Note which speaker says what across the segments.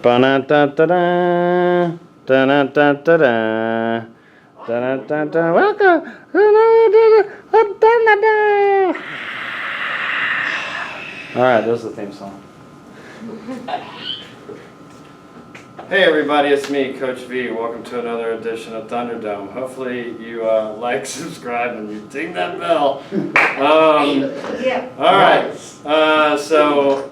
Speaker 1: Ba-da-da-da-da, da-da-da-da-da, da-da-da-da. Welcome. All right, there's the theme song. Hey everybody, it's me, Coach V. Welcome to another edition of Thunderdome. Hopefully you like, subscribe, and you ding that bell.
Speaker 2: Yeah.
Speaker 1: All right. So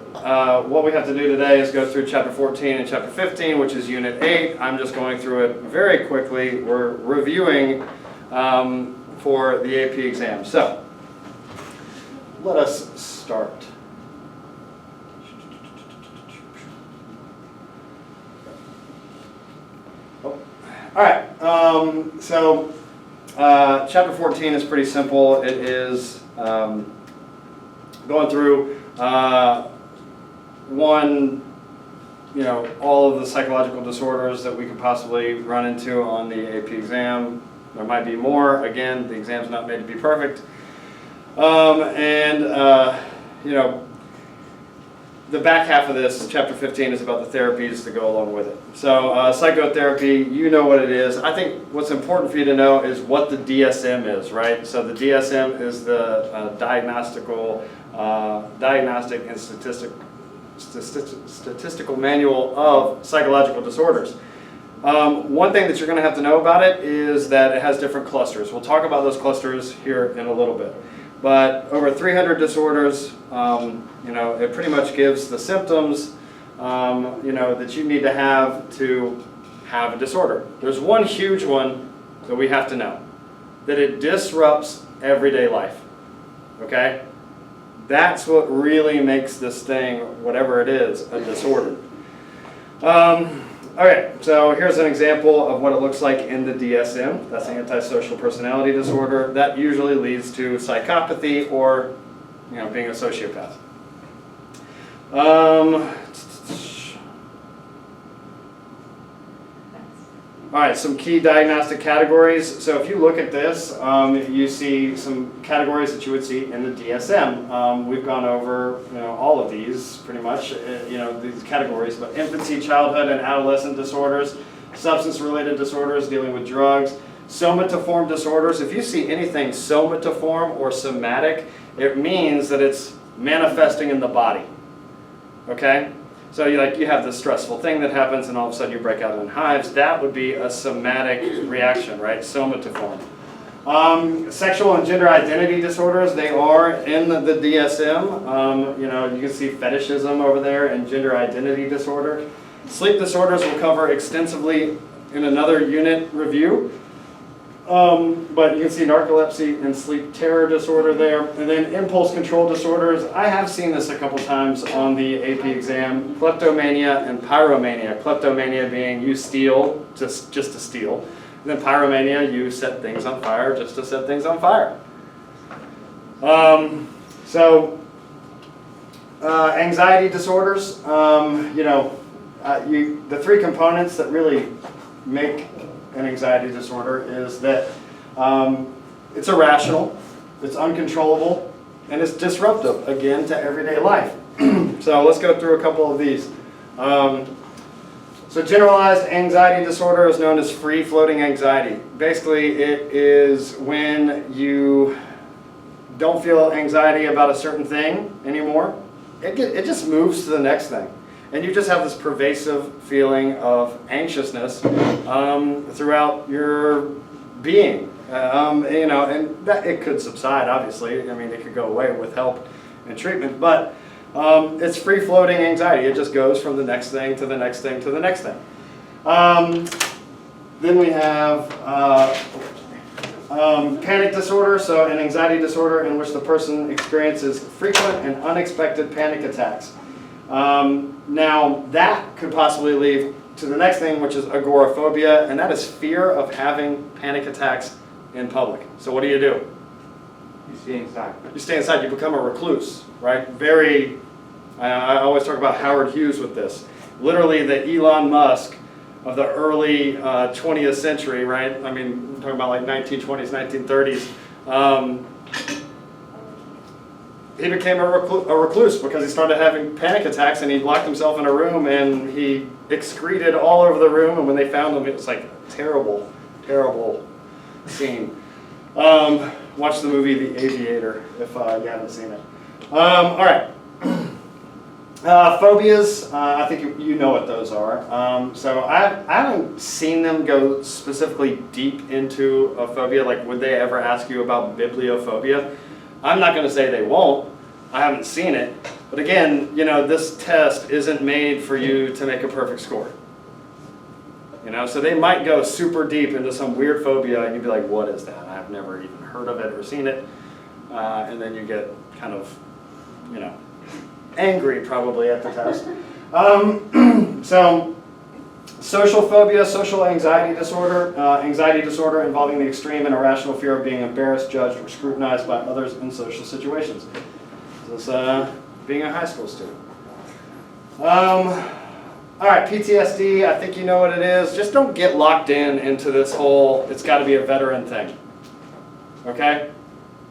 Speaker 1: what we have to do today is go through Chapter 14 and Chapter 15, which is Unit 8. I'm just going through it very quickly. We're reviewing for the AP exam. So let us start. All right, so Chapter 14 is pretty simple. It is going through all of the psychological disorders that we could possibly run into on the AP exam. There might be more. Again, the exam's not made to be perfect. The back half of this, Chapter 15, is about the therapies that go along with it. So psychotherapy, you know what it is. I think what's important for you to know is what the DSM is, right? So the DSM is the Diagnostic and Statistical Manual of Psychological Disorders. One thing that you're going to have to know about it is that it has different clusters. We'll talk about those clusters here in a little bit. But over 300 disorders, it pretty much gives the symptoms, that you need to have a disorder. There's one huge one that we have to know, that it disrupts everyday life, okay? That's what really makes this thing, whatever it is, a disorder. Okay, so here's an example of what it looks like in the DSM. That's an antisocial personality disorder. That usually leads to psychopathy or, being a sociopath. All right, some key diagnostic categories. So if you look at this, you see some categories that you would see in the DSM. We've gone over all of these pretty much, these categories, but infancy, childhood, and adolescent disorders, substance-related disorders dealing with drugs, somatoform disorders. If you see anything somatoform or somatic, it means that it's manifesting in the body, okay? So you have this stressful thing that happens and all of a sudden you break out in hives. That would be a somatic reaction, right? Somatoform. Sexual and gender identity disorders, they are in the DSM. You can see fetishism over there and gender identity disorder. Sleep disorders we'll cover extensively in another unit review. But you can see narcolepsy and sleep terror disorder there. And then impulse control disorders. I have seen this a couple times on the AP exam. Kleptomania and pyromania. Kleptomania being you steal just to steal. And then pyromania, you set things on fire just to set things on fire. Anxiety disorders. The three components that really make an anxiety disorder is that it's irrational, it's uncontrollable, and it's disruptive, again, to everyday life. So let's go through a couple of these. So generalized anxiety disorder is known as free-floating anxiety. Basically, it is when you don't feel anxiety about a certain thing anymore. It just moves to the next thing. And you just have this pervasive feeling of anxiousness throughout your being. And that it could subside, obviously. I mean, it could go away with help and treatment. But it's free-floating anxiety. It just goes from the next thing to the next thing to the next thing. Then we have panic disorder, so an anxiety disorder in which the person experiences frequent and unexpected panic attacks. Now, that could possibly lead to the next thing, which is agoraphobia, and that is fear of having panic attacks in public. So what do? You stay inside. You stay inside. You become a recluse, right? I always talk about Howard Hughes with this. Literally the Elon Musk of the early 20th century, right? I mean, we're talking about like 1920s, 1930s. he became a recluse because he started having panic attacks, and he locked himself in a room and he excreted all over the room, and when they found him, it was like a terrible, terrible scene. Watch the movie The Aviator if you haven't seen it. All right. Phobias, I think you know what those are. So I haven't seen them go specifically deep into a phobia. Like, would they ever ask you about bibliophobia? I'm not going to say they won't. I haven't seen it. But again, you know, this test isn't made for you to make a perfect score. You know, so they might go super deep into some weird phobia, and you'd be like, what is that? I've never even heard of it or seen it. And then you get kind of, you know, angry probably at the test. So, social phobia, social anxiety disorder involving the extreme and irrational fear of being embarrassed, judged, or scrutinized by others in social situations. This is being a high school student. All right, PTSD, I think you know what it is. Just don't get locked into this whole, it's got to be a veteran thing. Okay?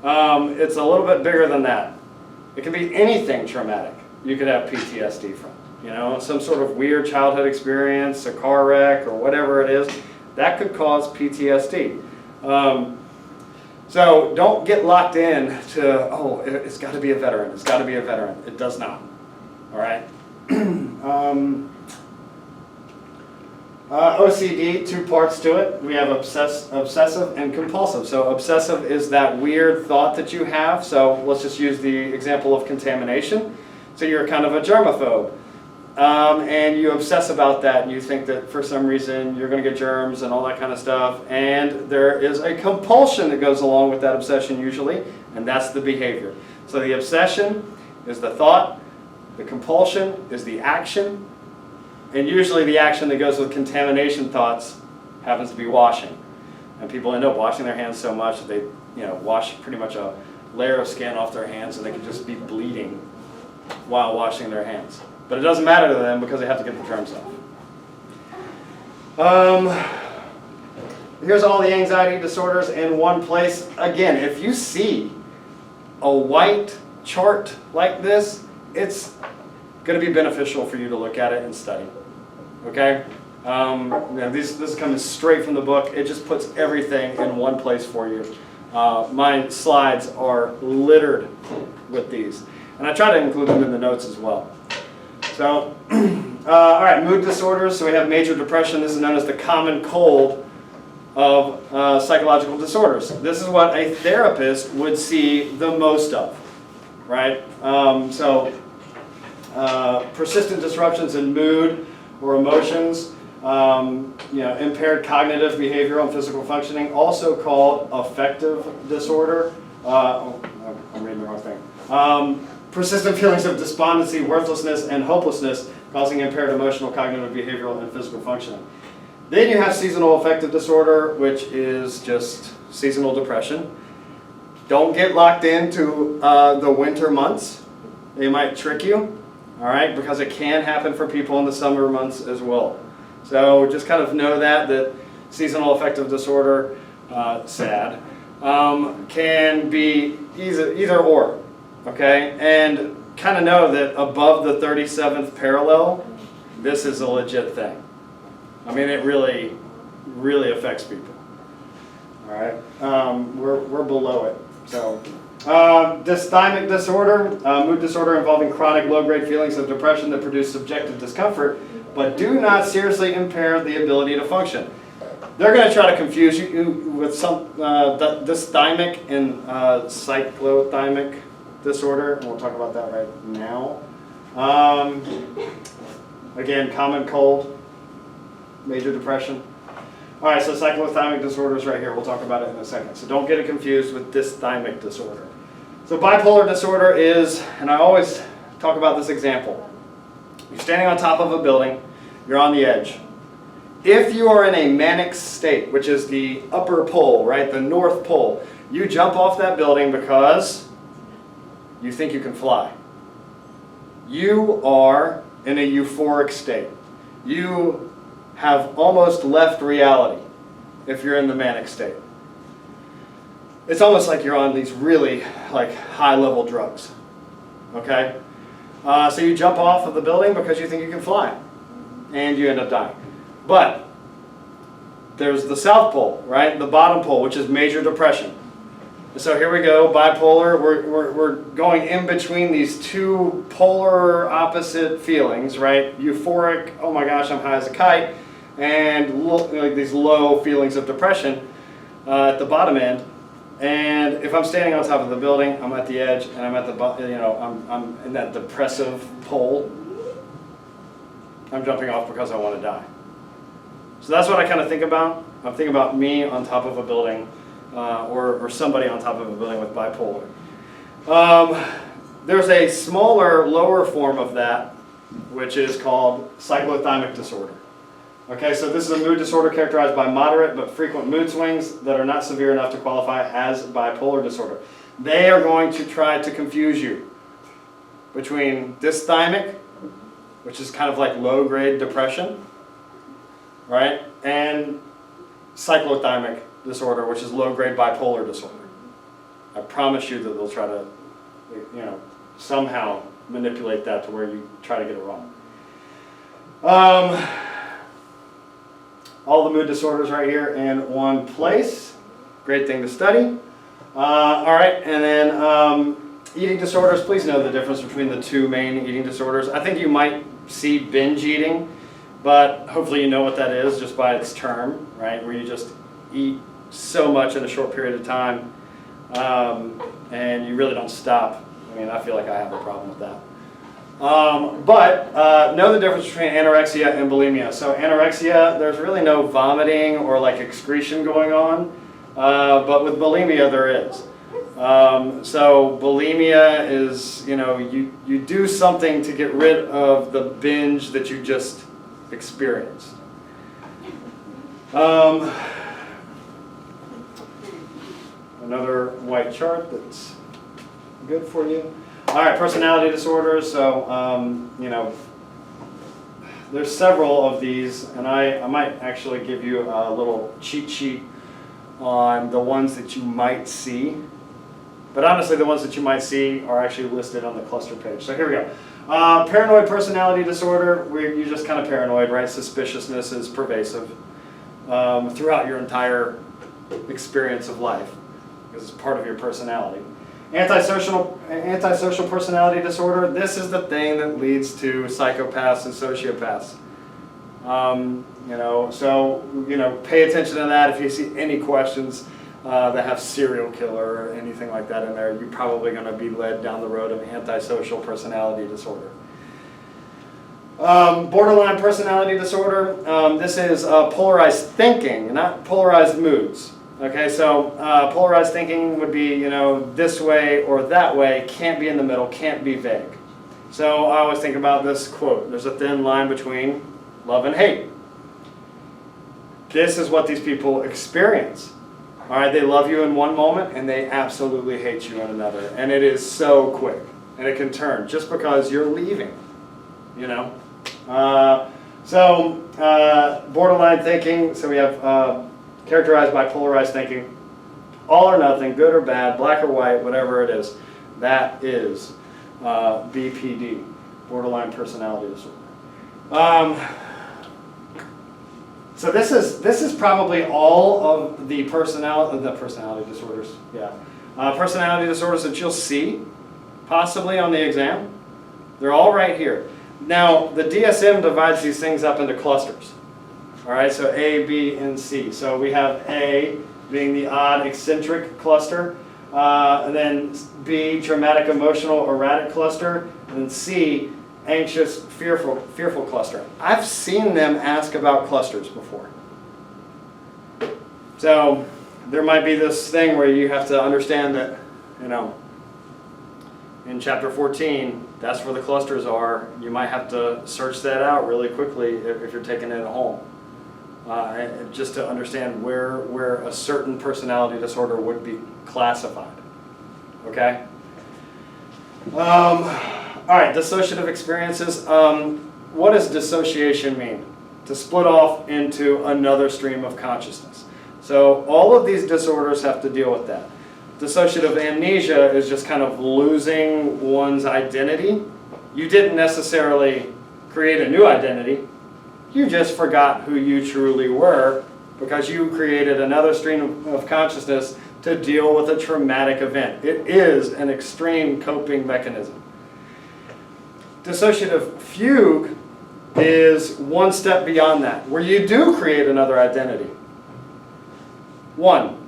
Speaker 1: It's a little bit bigger than that. It can be anything traumatic you could have PTSD from. You know, some sort of weird childhood experience, a car wreck, or whatever it is, that could cause PTSD. So don't get locked in to, oh, it's got to be a veteran, it's got to be a veteran. It does not. All right? OCD, two parts to it. We have obsessive and compulsive. So obsessive is that weird thought that you have. So let's just use the example of contamination. So you're kind of a germaphobe. And you obsess about that, and you think that for some reason you're going to get germs and all that kind of stuff. And there is a compulsion that goes along with that obsession usually, and that's the behavior. So the obsession is the thought, the compulsion is the action, and usually the action that goes with contamination thoughts happens to be washing. And people end up washing their hands so much that they wash pretty much a layer of skin off their hands, and they can just be bleeding while washing their hands. But it doesn't matter to them because they have to get the germs off. Here's all the anxiety disorders in one place. Again, if you see a white chart like this, it's going to be beneficial for you to look at it and study. Okay? This is coming straight from the book. It just puts everything in one place for you. My slides are littered with these. And I try to include them in the notes as well. So, all right, mood disorders. So we have major depression. This is known as the common cold of psychological disorders. This is what a therapist would see the most of, right? Persistent disruptions in mood or emotions, impaired cognitive, behavioral, and physical functioning, also called affective disorder. I'm reading the wrong thing. Persistent feelings of despondency, worthlessness, and hopelessness, causing impaired emotional, cognitive, behavioral, and physical functioning. Then you have seasonal affective disorder, which is just seasonal depression. Don't get locked into the winter months. They might trick you, all right, because it can happen for people in the summer months as well. So just kind of know that seasonal affective disorder, sad, can be either or. Okay, and kind of know that above the 37th parallel, this is a legit thing. I mean, it really, really affects people. All right, we're below it. So, dysthymic disorder, mood disorder involving chronic low-grade feelings of depression that produce subjective discomfort, but do not seriously impair the ability to function. They're going to try to confuse you with some dysthymic and cyclothymic disorder, and we'll talk about that right now. Again, common cold, major depression. All right, so cyclothymic disorder is right here. We'll talk about it in a second. So don't get it confused with dysthymic disorder. So bipolar disorder is, and I always talk about this example. You're standing on top of a building. You're on the edge. If you are in a manic state, which is the upper pole, right, the north pole, you jump off that building because you think you can fly. You are in a euphoric state. You have almost left reality if you're in the manic state. It's almost like you're on these really high-level drugs. okay? So you jump off of the building because you think you can fly, and you end up dying. But there's the South Pole, right? The bottom pole, which is major depression. So here we go, bipolar. We're going in between these two polar opposite feelings, right? Euphoric, oh my gosh, I'm high as a kite, and like these low feelings of depression at the bottom end. And if I'm standing on top of the building, I'm at the edge, and I'm at the I'm in that depressive pole. I'm jumping off because I want to die. So that's what I kind of think about. I'm thinking about me on top of a building, or somebody on top of a building with bipolar. There's a smaller, lower form of that, which is called cyclothymic disorder. Okay, so this is a mood disorder characterized by moderate but frequent mood swings that are not severe enough to qualify as bipolar disorder. They are going to try to confuse you between dysthymic, which is kind of like low-grade depression, right, and cyclothymic disorder, which is low-grade bipolar disorder. I promise you that they'll try to, somehow manipulate that to where you try to get it wrong. All the mood disorders right here in one place. Great thing to study. All right, and then eating disorders. Please know the difference between the two main eating disorders. I think you might see binge eating, but hopefully you know what that is just by its term, right? Where you just eat so much in a short period of time, and you really don't stop. I mean, I feel like I have a problem with that. But know the difference between anorexia and bulimia. So anorexia, there's really no vomiting or like excretion going on, but with bulimia there is. So bulimia is, you do something to get rid of the binge that you just experienced. Another white chart that's good for you. All right, personality disorders. So, there's several of these, and I might actually give you a little cheat sheet on the ones that you might see. But honestly, the ones that you might see are actually listed on the cluster page. So here we go. Paranoid personality disorder, where you're just kind of paranoid, right? Suspiciousness is pervasive throughout your entire experience of life, because it's part of your personality. Antisocial personality disorder, this is the thing that leads to psychopaths and sociopaths. Pay attention to that. If you see any questions that have serial killer or anything like that in there, you're probably going to be led down the road of antisocial personality disorder. Borderline personality disorder, this is polarized thinking, not polarized moods. Okay, so polarized thinking would be, this way or that way, can't be in the middle, can't be vague. So I always think about this quote, there's a thin line between love and hate. This is what these people experience. All right, they love you in one moment and they absolutely hate you in another. And it is so quick, and it can turn just because you're leaving, borderline thinking, so we have characterized by polarized thinking, all or nothing, good or bad, black or white, whatever it is. That is BPD, borderline personality disorder. So this is probably all of the personality disorders. Yeah, personality disorders that you'll see possibly on the exam. They're all right here. Now the DSM divides these things up into clusters. All right, so A, B, and C. So we have A being the odd eccentric cluster, and then B, traumatic emotional erratic cluster, and then C, anxious fearful cluster. I've seen them ask about clusters before. So there might be this thing where you have to understand that, in chapter 14, that's where the clusters are. You might have to search that out really quickly if you're taking it at home. Just to understand where a certain personality disorder would be classified. Okay? All right, dissociative experiences. What does dissociation mean? To split off into another stream of consciousness. So all of these disorders have to deal with that. Dissociative amnesia is just kind of losing one's identity. You didn't necessarily create a new identity. You just forgot who you truly were because you created another stream of consciousness to deal with a traumatic event. It is an extreme coping mechanism. Dissociative fugue is one step beyond that, where you do create another identity. One.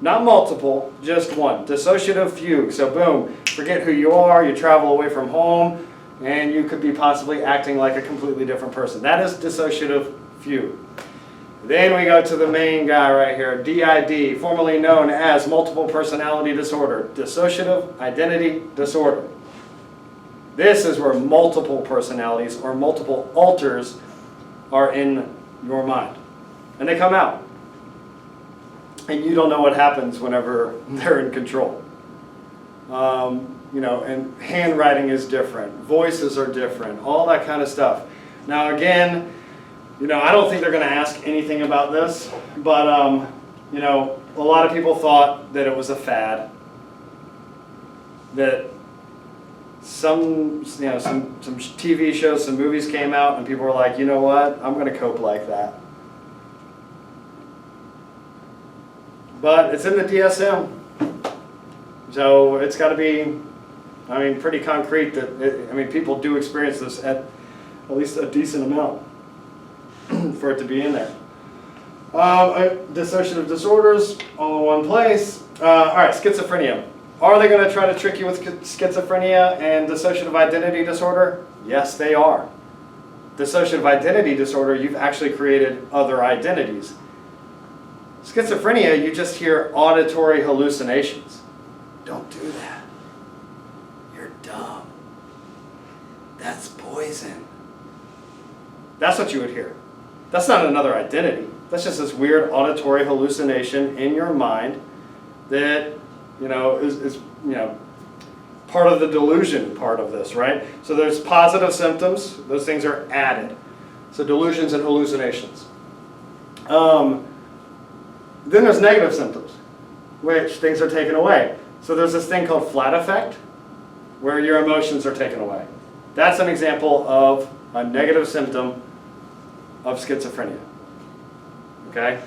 Speaker 1: Not multiple, just one. Dissociative fugue. So boom, forget who you are, you travel away from home, and you could be possibly acting like a completely different person. That is dissociative fugue. Then we go to the main guy right here, DID, formerly known as multiple personality disorder, dissociative identity disorder. This is where multiple personalities or multiple alters are in your mind. And they come out. And you don't know what happens whenever they're in control. And handwriting is different, voices are different, all that kind of stuff. Now again, I don't think they're going to ask anything about this, but a lot of people thought that it was a fad. That some TV shows, some movies came out, and people were like, you know what, I'm going to cope like that. But it's in the DSM, so it's got to be, pretty concrete that, people do experience this at least a decent amount for it to be in there. Dissociative disorders, all in one place. All right, schizophrenia. Are they going to try to trick you with schizophrenia and dissociative identity disorder? Yes, they are. Dissociative identity disorder, you've actually created other identities. Schizophrenia, you just hear auditory hallucinations. Don't do that. You're dumb. That's poison. That's what you would hear. That's not another identity. That's just this weird auditory hallucination in your mind that, is part of the delusion part of this, right? So there's positive symptoms. Those things are added. So delusions and hallucinations. Then there's negative symptoms, which things are taken away. So there's this thing called flat affect, where your emotions are taken away. That's an example of a negative symptom of schizophrenia. Okay?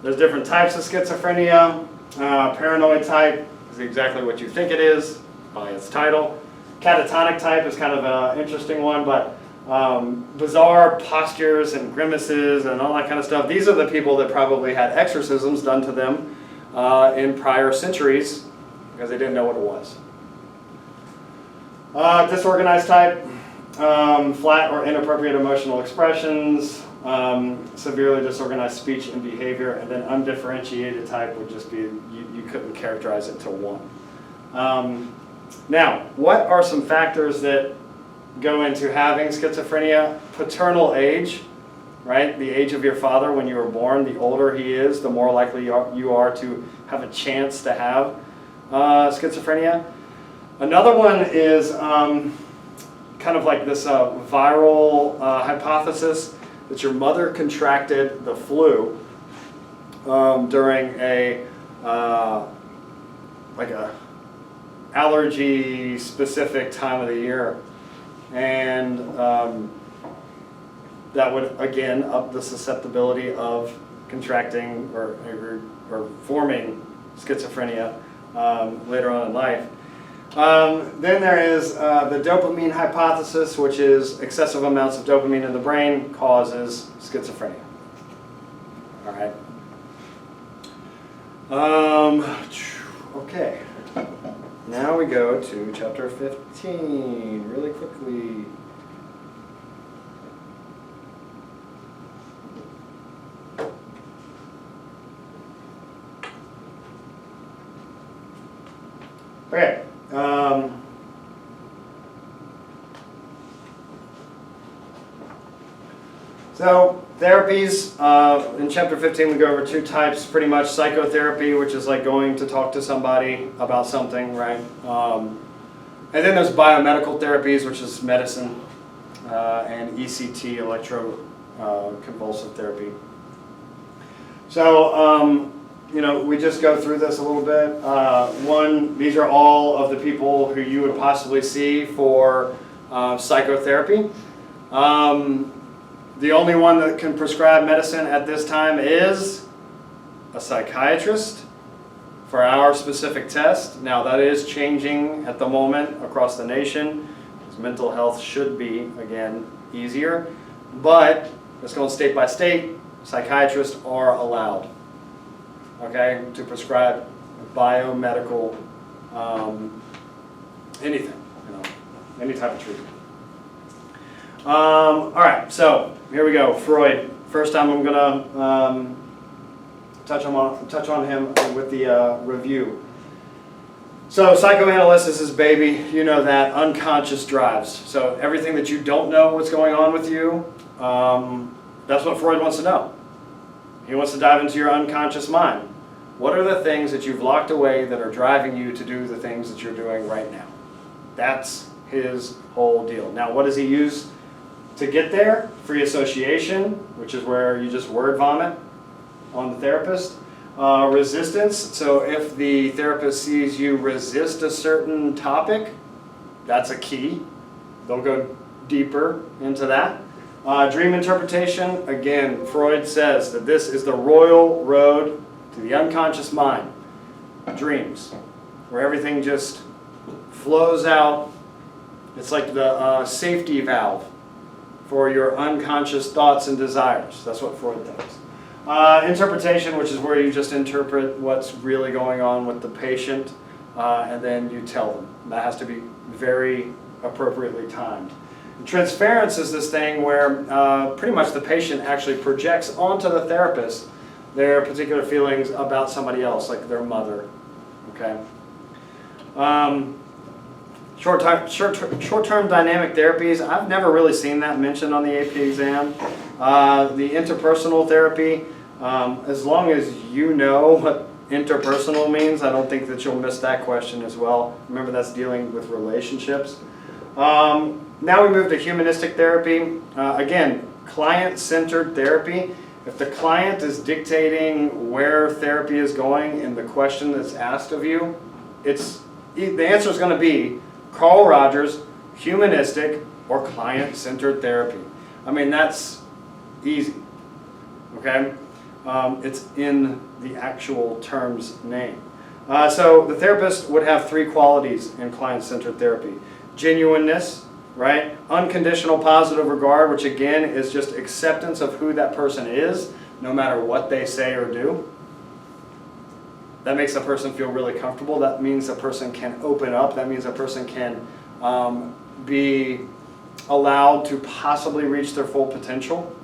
Speaker 1: There's different types of schizophrenia. Paranoid type is exactly what you think it is by its title. Catatonic type is kind of an interesting one, but bizarre postures and grimaces and all that kind of stuff. These are the people that probably had exorcisms done to them in prior centuries because they didn't know what it was. Disorganized type, flat or inappropriate emotional expressions, severely disorganized speech and behavior, and then undifferentiated type would just be, you couldn't characterize it to one. Now, what are some factors that go into having schizophrenia? Paternal age, right? The age of your father when you were born, the older he is, the more likely you are to have a chance to have schizophrenia. Another one is kind of like this viral hypothesis that your mother contracted the flu during a allergy specific time of the year. And that would, again, up the susceptibility of contracting or forming schizophrenia later on in life. Then there is the dopamine hypothesis, which is excessive amounts of dopamine in the brain causes schizophrenia. All right. Okay. Now we go to chapter 15, really quickly. Okay. So therapies, in chapter 15 we go over two types pretty much. Psychotherapy, which is like going to talk to somebody about something, right? And then there's biomedical therapies, which is medicine, and ECT, electroconvulsive therapy. So we just go through this a little bit. One, these are all of the people who you would possibly see for psychotherapy. The only one that can prescribe medicine at this time is a psychiatrist for our specific test. Now that is changing at the moment across the nation, because mental health should be, again, easier. But let's go state by state, psychiatrists are allowed, okay, to prescribe biomedical anything, any type of treatment. All right, so here we go. Freud. First time I'm gonna touch on him with the review. So psychoanalyst is his baby. You know that, unconscious drives. So everything that you don't know what's going on with you, that's what Freud wants to know. He wants to dive into your unconscious mind. What are the things that you've locked away that are driving you to do the things that you're doing right now? That's his whole deal. Now, what does he use to get there? Free association, which is where you just word vomit on the therapist. Resistance, so if the therapist sees you resist a certain topic, that's a key. They'll go deeper into that. Dream interpretation, again, Freud says that this is the royal road to the unconscious mind. Dreams, where everything just flows out. It's like the safety valve for your unconscious thoughts and desires. That's what Freud does. Interpretation, which is where you just interpret what's really going on with the patient, and then you tell them. That has to be very appropriately timed. Transference is this thing where pretty much the patient actually projects onto the therapist their particular feelings about somebody else, like their mother. Okay. Short-term dynamic therapies, I've never really seen that mentioned on the AP exam. The interpersonal therapy, as long as you know what interpersonal means, I don't think that you'll miss that question as well. Remember, that's dealing with relationships. Now we move to humanistic therapy. Again, client-centered therapy. If the client is dictating where therapy is going in the question that's asked of you, the answer is going to be Carl Rogers, humanistic, or client-centered therapy. I mean, that's easy, okay? It's in the actual term's name. So the therapist would have three qualities in client-centered therapy. Genuineness, right? Unconditional positive regard, which again is just acceptance of who that person is, no matter what they say or do. That makes a person feel really comfortable. That means a person can open up. That means a person can be allowed to possibly reach their full potential.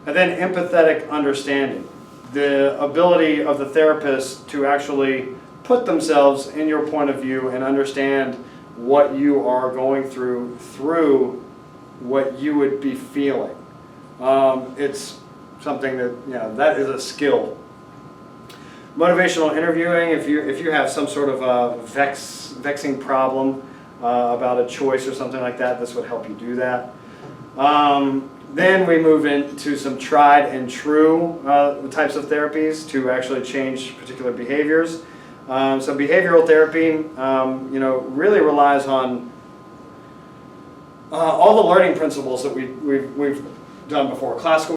Speaker 1: And then empathetic understanding. The ability of the therapist to actually put themselves in your point of view and understand what you are going through what you would be feeling. It's something that, that is a skill. Motivational interviewing, if you have some sort of a vexing problem about a choice or something like that, this would help you do that. Then we move into some tried and true types of therapies to actually change particular behaviors. So behavioral therapy, really relies on all the learning principles that we've done before. Classical